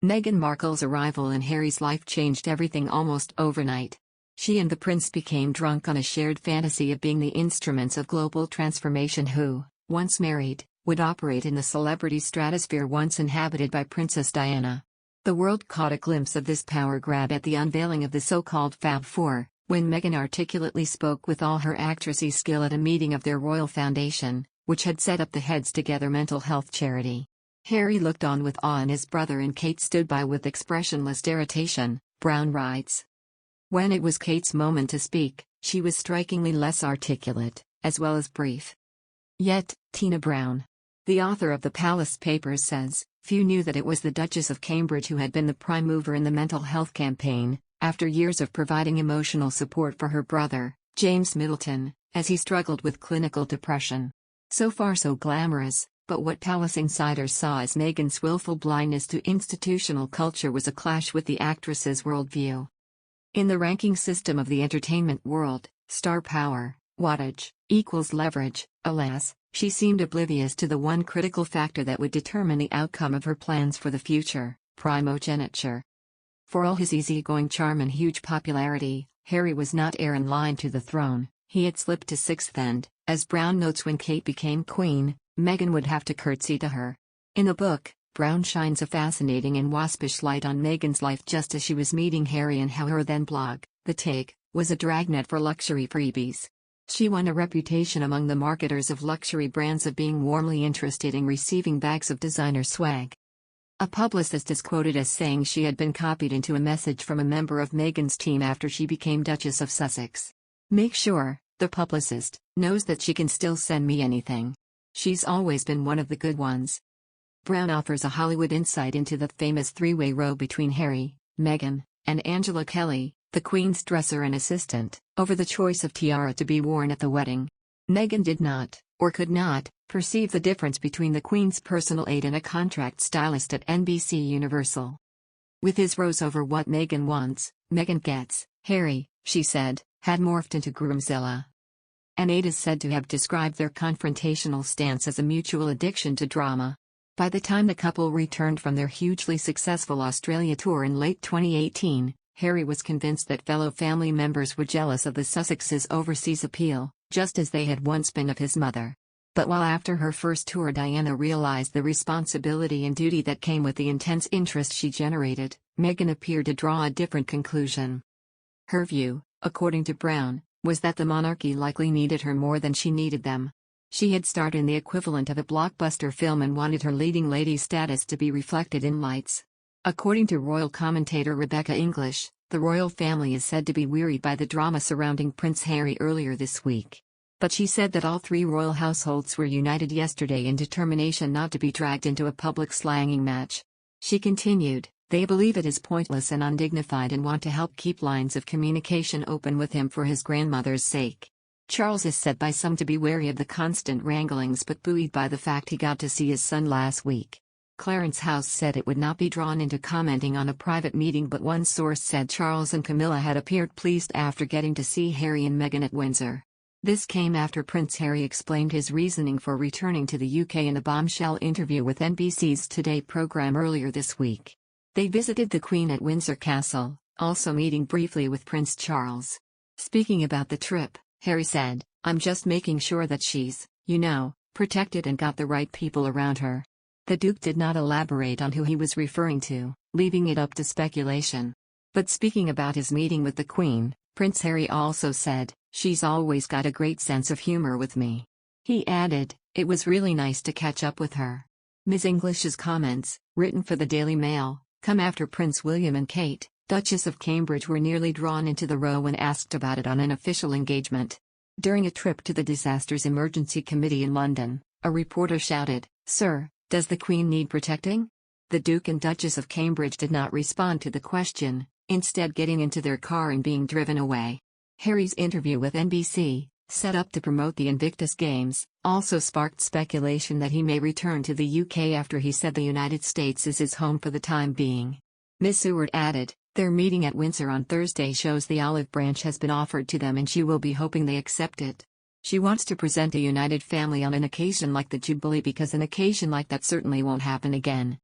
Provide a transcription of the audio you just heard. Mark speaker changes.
Speaker 1: Meghan Markle's arrival in Harry's life changed everything almost overnight. She and the prince became drunk on a shared fantasy of being the instruments of global transformation who, once married, would operate in the celebrity stratosphere once inhabited by Princess Diana. The world caught a glimpse of this power grab at the unveiling of the so-called Fab Four, when Meghan articulately spoke with all her actressy skill at a meeting of their royal foundation, which had set up the Heads Together mental health charity. Harry looked on with awe and his brother and Kate stood by with expressionless derrotation, Brown writes. When it was Kate's moment to speak, she was strikingly less articulate, as well as brief. Yet, Tina Brown, the author of the Palace Papers, says, few knew that it was the Duchess of Cambridge who had been the prime mover in the mental health campaign, after years of providing emotional support for her brother, James Middleton, as he struggled with clinical depression. So far so glamorous, but what Palace insiders saw as Meghan's willful blindness to institutional culture was a clash with the actress's worldview. In the ranking system of the entertainment world, star power, wattage, equals leverage, alas, she seemed oblivious to the one critical factor that would determine the outcome of her plans for the future, primogeniture. For all his easygoing charm and huge popularity, Harry was not heir in line to the throne. He had slipped to sixth and, as Brown notes, when Kate became queen, Meghan would have to curtsy to her. In the book, Brown shines a fascinating and waspish light on Meghan's life just as she was meeting Harry and how her then blog, The Take, was a dragnet for luxury freebies. She won a reputation among the marketers of luxury brands of being warmly interested in receiving bags of designer swag. A publicist is quoted as saying she had been copied into a message from a member of Meghan's team after she became Duchess of Sussex. Make sure, the publicist, knows that she can still send me anything. She's always been one of the good ones. Brown offers a Hollywood insight into the famous three-way row between Harry, Meghan, and Angela Kelly, the Queen's dresser and assistant, over the choice of tiara to be worn at the wedding. Meghan did not, or could not, perceive the difference between the Queen's personal aide and a contract stylist at NBC Universal. With his rose over what Meghan wants, Meghan gets, Harry, she said, had morphed into groomzilla. An aide is said to have described their confrontational stance as a mutual addiction to drama. By the time the couple returned from their hugely successful Australia tour in late 2018, Harry was convinced that fellow family members were jealous of the Sussexes' overseas appeal, just as they had once been of his mother. But while after her first tour Diana realized the responsibility and duty that came with the intense interest she generated, Meghan appeared to draw a different conclusion. Her view, according to Brown, was that the monarchy likely needed her more than she needed them. She had starred in the equivalent of a blockbuster film and wanted her leading lady status to be reflected in lights. According to royal commentator Rebecca English, the royal family is said to be wearied by the drama surrounding Prince Harry earlier this week. But she said that all three royal households were united yesterday in determination not to be dragged into a public slanging match. She continued, they believe it is pointless and undignified and want to help keep lines of communication open with him for his grandmother's sake. Charles is said by some to be wary of the constant wranglings but buoyed by the fact he got to see his son last week. Clarence House said it would not be drawn into commenting on a private meeting, but one source said Charles and Camilla had appeared pleased after getting to see Harry and Meghan at Windsor. This came after Prince Harry explained his reasoning for returning to the UK in a bombshell interview with NBC's Today program earlier this week. They visited the Queen at Windsor Castle, also meeting briefly with Prince Charles. Speaking about the trip, Harry said, I'm just making sure that she's, protected and got the right people around her. The Duke did not elaborate on who he was referring to, leaving it up to speculation. But speaking about his meeting with the Queen, Prince Harry also said, she's always got a great sense of humor with me. He added, it was really nice to catch up with her. Ms. English's comments, written for the Daily Mail, come after Prince William and Kate, Duchess of Cambridge, were nearly drawn into the row when asked about it on an official engagement. During a trip to the Disasters Emergency Committee in London, a reporter shouted, Sir, does the Queen need protecting? The Duke and Duchess of Cambridge did not respond to the question, instead getting into their car and being driven away. Harry's interview with NBC, set up to promote the Invictus Games, also sparked speculation that he may return to the UK after he said the United States is his home for the time being. Ms. Seward added, their meeting at Windsor on Thursday shows the olive branch has been offered to them and she will be hoping they accept it. She wants to present a united family on an occasion like the Jubilee because an occasion like that certainly won't happen again.